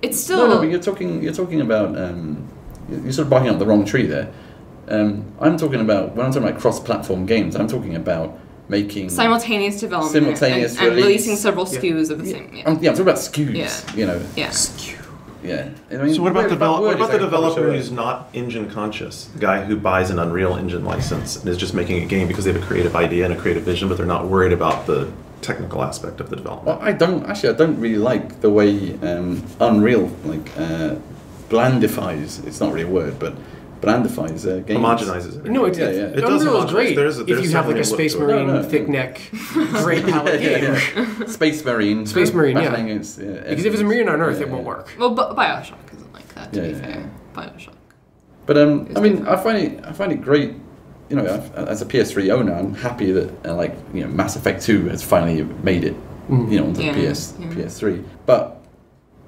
it's still... No, but you're talking about... you're sort of barking up the wrong tree there. I'm talking about... When I'm talking about cross-platform games, I'm talking about making... Simultaneous development and releasing several SKUs of the same... I'm talking about SKUs, you know. Yeah. SKU. Yeah. I mean, So what about the developer who's not engine conscious? A guy who buys an Unreal Engine license and is just making a game because they have a creative idea and a creative vision, but they're not worried about the technical aspect of the development. Well, I don't really like the way Unreal blandifies. It's not really a word, but blandifies games. Homogenizes it. No, it does Unreal is great if you have like a Space Marine thick neck, great palette game. Space Marine. Space Marine, yeah. Against, because if it's a Marine on Earth, it won't work. Well, Bioshock isn't like that, to be fair. Bioshock. But I mean, I find it great. You know, as a PS3 owner, I'm happy that Mass Effect 2 has finally made it. You know, onto the PS3. But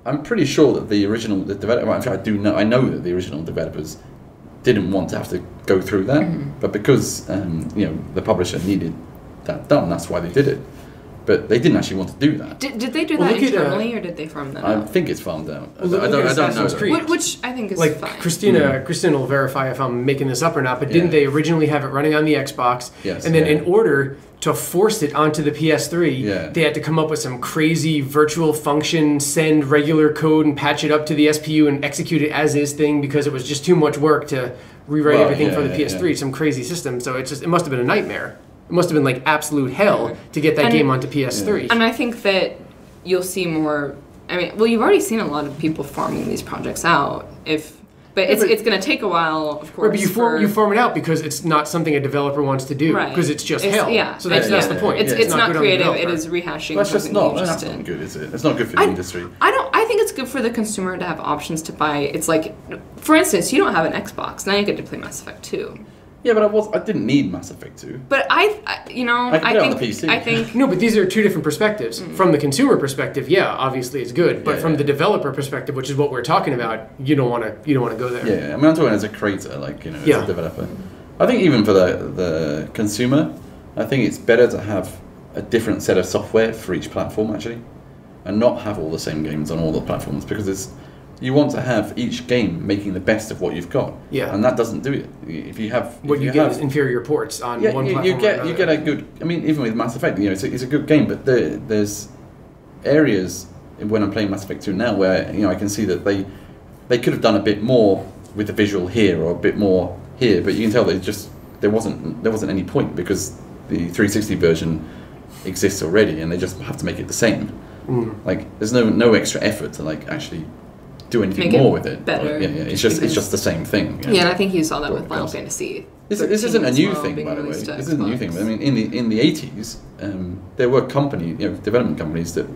I'm pretty sure that the developer. I know that the original developers didn't want to have to go through that, but because the publisher needed that done, that's why they did it. But they didn't actually want to do that. Did they do that internally, or did they farm that out? I think it's farmed out. I don't know. Which I think is like fine. Christina will verify if I'm making this up or not, but didn't they originally have it running on the Xbox? Yes. And then in order to force it onto the PS3, they had to come up with some crazy virtual function, send regular code and patch it up to the SPU and execute it as is thing because it was just too much work to rewrite everything for the PS3, some crazy system. So it must have been a nightmare. It must have been like absolute hell to get that game onto PS3. And I think that you'll see more. I mean, well, you've already seen a lot of people farming these projects out. But it's going to take a while, of course. But you farm it out because it's not something a developer wants to do. Right. Because it's just hell. Yeah. So that's the point. It's not creative. It is rehashing. That's just not. That's not good, is it? It's not good for the industry. I think it's good for the consumer to have options to buy. It's like, for instance, you don't have an Xbox. Now you get to play Mass Effect 2. Yeah, but I didn't need Mass Effect 2. But I think on the PC. I think no, but these are two different perspectives. From the consumer perspective, obviously it's good. But from the developer perspective, which is what we're talking about, you don't want to go there. Yeah, I mean, I'm talking as a creator, as a developer. I think even for the consumer, I think it's better to have a different set of software for each platform actually, and not have all the same games on all the platforms because you want to have each game making the best of what you've got. Yeah. And that doesn't do it. If you have... What you get is inferior ports on one platform you get a good... I mean, even with Mass Effect, it's a good game, but there's areas when I'm playing Mass Effect 2 now where, I can see that they could have done a bit more with the visual here or a bit more here, but you can tell that there wasn't any point because the 360 version exists already and they just have to make it the same. Like, there's no extra effort to, actually... do anything more with it. Better. It's just the same thing. Yeah, and I think you saw that with Final Fantasy. This isn't a new thing, by the way. This isn't a new thing. I mean, in the 80s, there were development companies that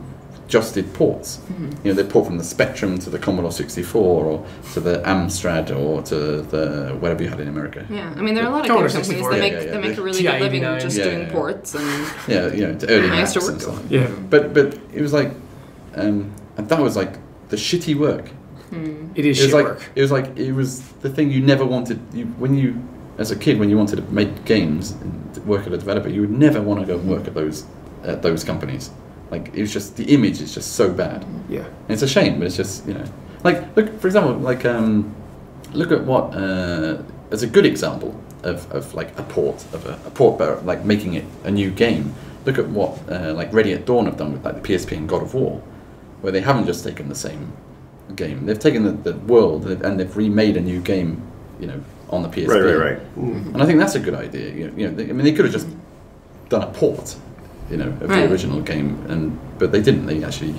just did ports. They port from the Spectrum to the Commodore 64, or to the Amstrad, or to the whatever you had in America. Yeah, I mean, there are a lot of game companies that make a really good living just doing ports and to early Macs and stuff. Yeah, but it was like, and that was like the shitty work. It is shit work. It was the thing you never wanted. As a kid, when you wanted to make games and work at a developer, you would never want to go and work at those companies. Like, it was just, the image is just so bad. Yeah. And it's a shame, but it's just, like, look, for example, like, look at what, as a good example of like a port, but like making it a new game. Look at what, like Ready at Dawn have done with like the PSP and God of War, where they haven't just taken the same game. They've taken the world and they've remade a new game, on the PSP. Right. And I think that's a good idea. They could have just done a port, of the original game, but they didn't. They actually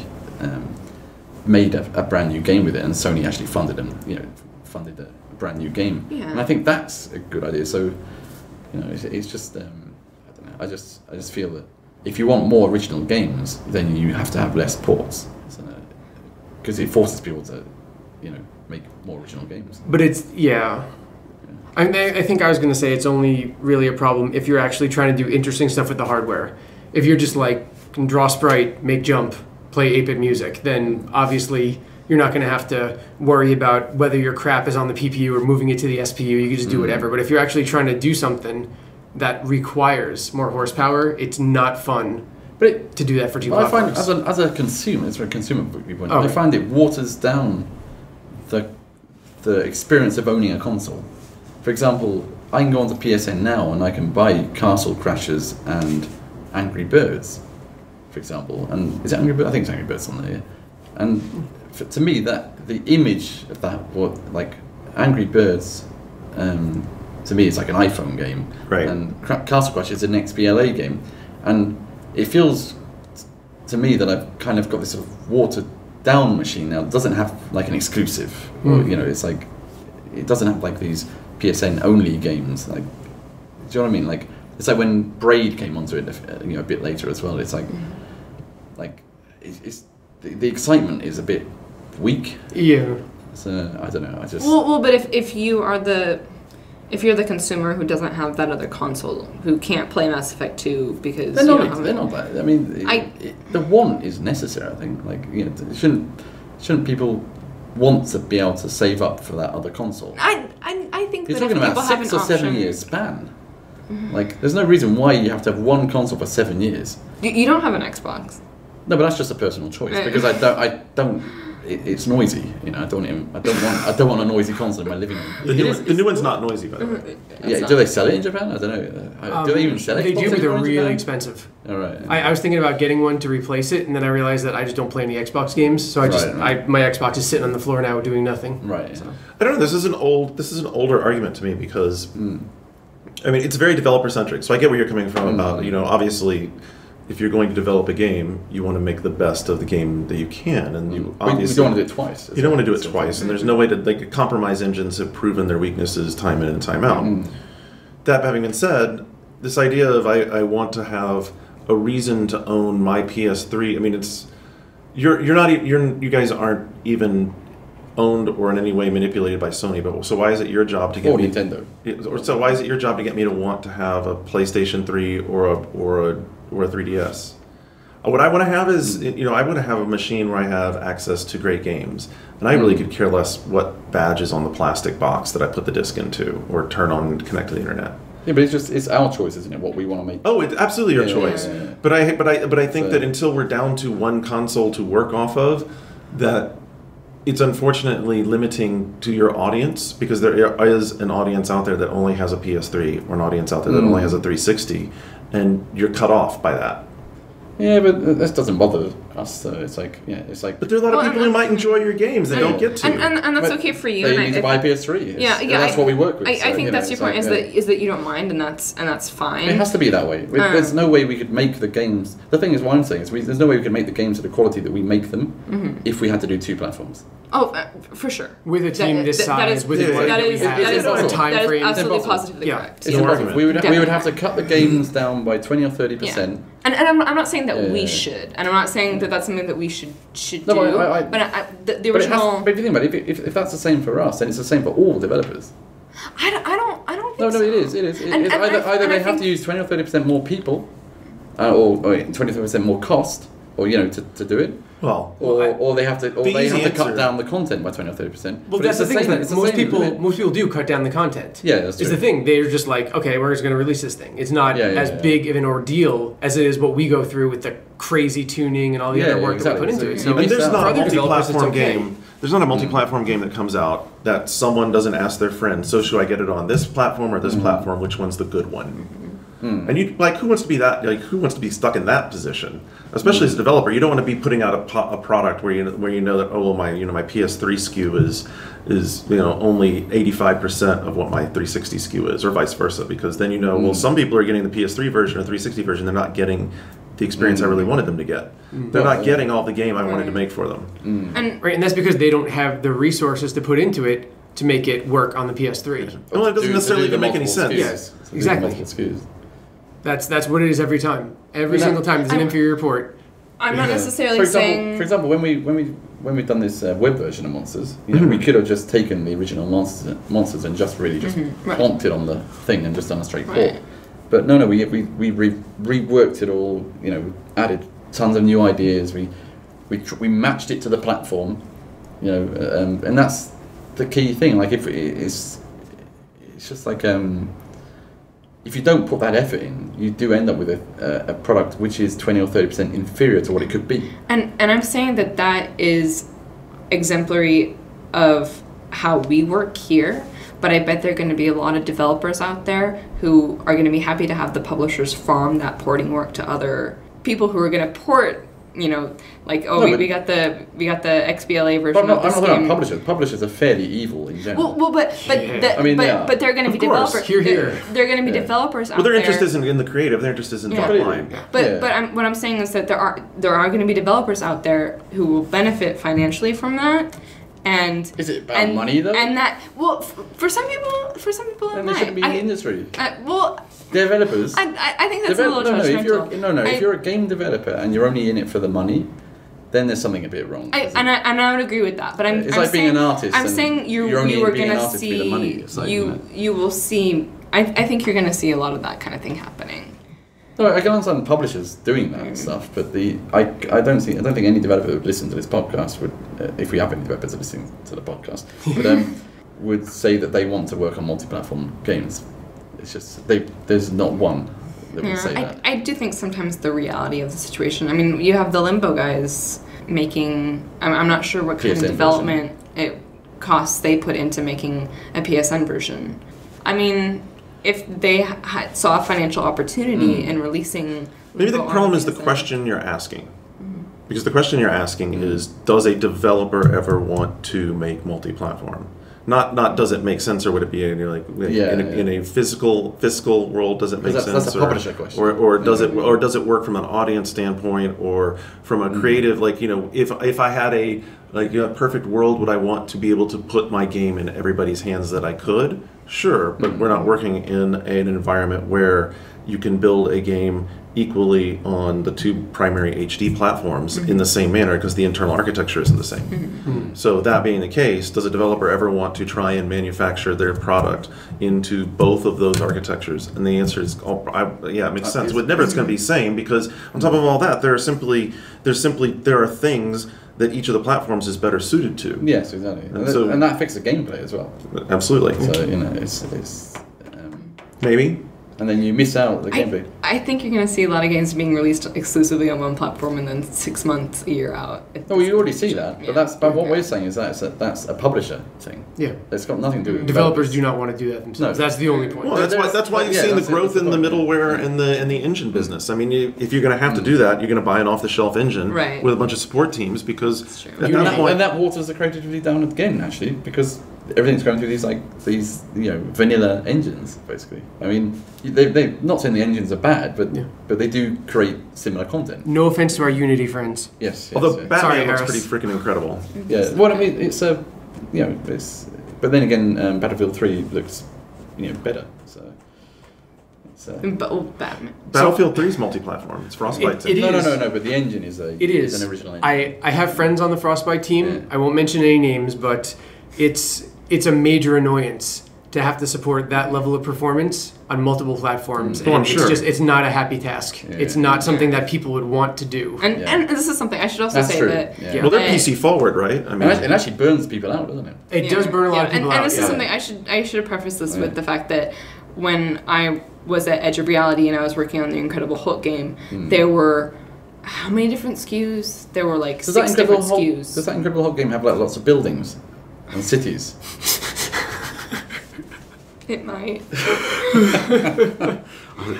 made a brand new game with it, and Sony actually funded a brand new game. Yeah. And I think that's a good idea. So, it's just I don't know. I just feel that if you want more original games, then you have to have less ports, because it forces people to, make more original games. But it's I think I was going to say it's only really a problem if you're actually trying to do interesting stuff with the hardware. If you're just like, can draw sprite, make jump, play 8-bit music, then obviously you're not going to have to worry about whether your crap is on the PPU or moving it to the SPU. You can just do whatever. But if you're actually trying to do something that requires more horsepower, it's not fun to do that for 2 Well, I platforms. find as a consumer, it's from a consumer viewpoint, Okay. I find it waters down the experience of owning a console. For example, I can go onto PSN now and I can buy Castle Crashers and Angry Birds, for example. And is it Angry Birds? I think it's Angry Birds on there. And to me, that the image of that, like Angry Birds, to me, it's like an iPhone game. Right. And Castle Crash is an XBLA game, and it feels to me that I've kind of got this sort of watered down machine now. It doesn't have like an exclusive, or, you know, it's like it doesn't have like these PSN only games. Like, do you know what I mean? Like, it's like when Braid came onto it, you know, a bit later as well. It's like, it's the excitement is a bit weak. Yeah. So I don't know. I just well, but if you're the consumer who doesn't have that other console, who can't play Mass Effect 2 because they're you not. don't have They're it. not that. I mean, the want is necessary. I think. Like, you know, shouldn't people want to be able to save up for that other console? I think You're that talking if about people have 6 an or 7 option, years span. Like, there's no reason why you have to have one console for 7 years. you don't have an Xbox. No, but that's just a personal choice because I don't. It's noisy, you know. I don't want a noisy console in my living room. The new one's not noisy, by the way. Yeah, do they sell it in Japan? I don't know. Do they even sell it? They do, but they're in really Japan? expensive. All right. I was thinking about getting one to replace it, and then I realized that I just don't play any Xbox games, so my Xbox is sitting on the floor now doing nothing. Right. So. I don't know. This is an older argument to me because, I mean, it's very developer centric. So I get where you're coming from about, you know, obviously, if you're going to develop a game, you want to make the best of the game that you can, and you obviously don't want to do it twice. You don't want to do it twice, and there's no way to like compromise engines have proven their weaknesses time in and time out. That having been said, this idea of I want to have a reason to own my PS3. I mean, it's you guys aren't even owned or in any way manipulated by Sony. But so why is it your job to get me Nintendo? Or so why is it your job to get me to want to have a PlayStation 3 or a 3DS? What I want to have is, you know, I want to have a machine where I have access to great games, and I really could care less what badge is on the plastic box that I put the disc into or turn on and connect to the internet. Yeah, but it's our choice, isn't it? What we want to make. Oh, it's absolutely your choice. Yeah. But I think that until we're down to one console to work off of, that it's unfortunately limiting to your audience, because there is an audience out there that only has a PS3 or an audience out there that only has a 360, and you're cut off by that. Yeah, but this doesn't bother us. So it's like. But there are a lot of people who might enjoy your games that don't get to. And that's okay for you. They and need to buy a PS3. Yeah. That's what we work with. I think that's your point. Is that you don't mind, and that's fine. It has to be that way. There's no way we could make the games. The thing is, what I'm saying is, there's no way we could make the games to the quality that we make them if we had to do 2 platforms. Oh, for sure. With a team this size, with the that is absolutely positively correct. It's impossible. We would have to cut the games down by 20 or 30%. And I'm not saying that we should, and I'm not saying that that's something that we should do. But the original. But if you think about it, if that's the same for us, then it's the same for all developers. I don't think so. No, it is. Either they have to use 20 or 30% more people, or 20 or 30% more cost, or to do it. Well, or they have to cut down the content by 20 or 30%. Well, but that's the thing. Most people do cut down the content. Yeah, that's true. It's the thing. They're just like, okay, we're just going to release this thing. It's not as big of an ordeal as it is what we go through with the crazy tuning and all the other work that we put into it. So there's not a multi-platform game. There's not a multi-platform game that comes out that someone doesn't ask their friend, so should I get it on this platform or this platform? Which one's the good one? And who wants to be that? Who wants to be stuck in that position? Especially as a developer, you don't want to be putting out a product where you know that my PS3 SKU is only 85% of what my 360 SKU is, or vice versa, because then well, some people are getting the PS3 version or 360 version, they're not getting the experience I really wanted them to get. They're not getting all the game I wanted to make for them. And that's because they don't have the resources to put into it to make it work on the PS3. Well, it doesn't necessarily even make any sense. Yes, exactly. That's what it is every time. Every single time there's an inferior port. I'm not necessarily saying. For example, when we've done this web version of Monsters, we could have just taken the original Monsters and just plonked it on the thing and just done a straight port. But no, we reworked it all. Added tons of new ideas. We matched it to the platform. And that's the key thing. Like if it's just like. if you don't put that effort in, you do end up with a product which is 20 or 30% inferior to what it could be. And I'm saying that is exemplary of how we work here, but I bet there are going to be a lot of developers out there who are going to be happy to have the publishers farm that porting work to other people who are going to port, you know, like, we got the XBLA version of this game. I'm not talking about publishers. Publishers are fairly evil in general. But they're going to be developers. They're going to be developers out there. Well, their interest isn't in the creative. Their interest is in top line. But what I'm saying is that there are going to be developers out there who will benefit financially from that. And is it about money though? And that for some people, then they shouldn't be in the industry. Developers. I think that's a little judgmental. If you're a game developer and you're only in it for the money, then there's something a bit wrong. I would agree with that. But it's like being an artist. I'm saying you are going to see you will see. I think you're going to see a lot of that kind of thing happening. No, I can understand publishers doing that stuff, but I don't think any developer who would listen to this podcast would, if we have any developers listening to the podcast, but would say that they want to work on multi-platform games. It's just there's not one that would say that. I do think sometimes the reality of the situation. I mean, you have the Limbo guys making. I'm not sure what kind of development costs they put into making a PSN version. I mean, if they saw a financial opportunity in releasing... Maybe the problem is the question you're asking. Because the question you're asking is, does a developer ever want to make multi-platform? Not does it make sense or would it be in a fiscal world, does it make sense? That's a publisher question. Or does it work from an audience standpoint or from a creative, like, you know, if I had a perfect world, would I want to be able to put my game in everybody's hands that I could? Sure, but we're not working in an environment where you can build a game equally on the two primary HD platforms in the same manner because the internal architecture isn't the same. So that being the case, does a developer ever want to try and manufacture their product into both of those architectures? And the answer is, it makes sense. But never it's going to be the same because on top of all that, there are things that each of the platforms is better suited to. Yes, exactly. And that affects the gameplay as well. Absolutely. So, you know, it's maybe. And then you miss out the gameplay. I think you're going to see a lot of games being released exclusively on one platform and then 6 months, a year out. You already see that. But what we're saying is that's a publisher thing. Yeah. It's got nothing to do with developers do not want to do that themselves. No. That's the only point. Well, that's why you've seen the growth in the middleware and the engine business. I mean, if you're going to have to do that, you're going to buy an off-the-shelf engine with a bunch of support teams because at that point... And that waters the creativity down again, actually, because everything's going through these vanilla engines, basically. I mean, they're not saying the engines are bad, but they do create similar content. No offense to our Unity friends. Yes. Although Batman looks pretty freaking incredible. Yeah. Well, I mean, it's but then again, Battlefield 3 looks, better. So. Batman. Battlefield 3 is multi-platform. It's Frostbite. No. But the engine is an original engine. I have friends on the Frostbite team. Yeah. I won't mention any names, but it's a major annoyance to have to support that level of performance on multiple platforms. I'm sure. It's not a happy task. Yeah. It's not something that people would want to do. And this is something I should also say that. Yeah. Well, they're PC forward, right? I mean, it actually burns people out, doesn't it? It does burn a lot of people out. And this is something I should have prefaced this with the fact that when I was at Edge of Reality and I was working on the Incredible Hulk game, there were how many different SKUs? There were like 6 different SKUs. Does that Incredible Hulk game have lots of buildings and cities? It might.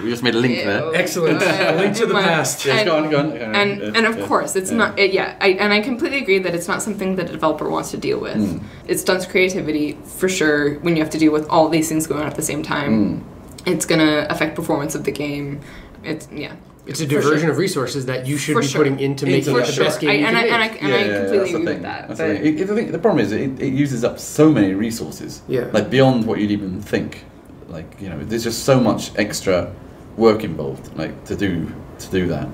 We just made a link there. Excellent. A link to the past. Yes, go on. And of course, it's not. I completely agree that it's not something that a developer wants to deal with. It stunts creativity for sure when you have to deal with all these things going on at the same time. It's gonna affect performance of the game. It's a diversion of resources that you should be putting into making the best game you can make. And I completely agree with that. The problem is it uses up so many resources, beyond what you'd even think. There's just so much extra work involved, to do that.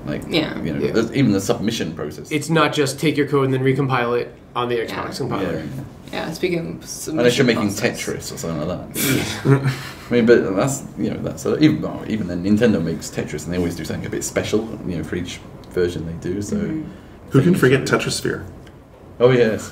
Even the submission process. It's not just take your code and then recompile it on the Xbox compiler. Yeah, speaking of unless you're making Tetris or something like that. I mean, but that's even then Nintendo makes Tetris and they always do something a bit special, for each version they do. So who can forget Tetrisphere? Oh yes.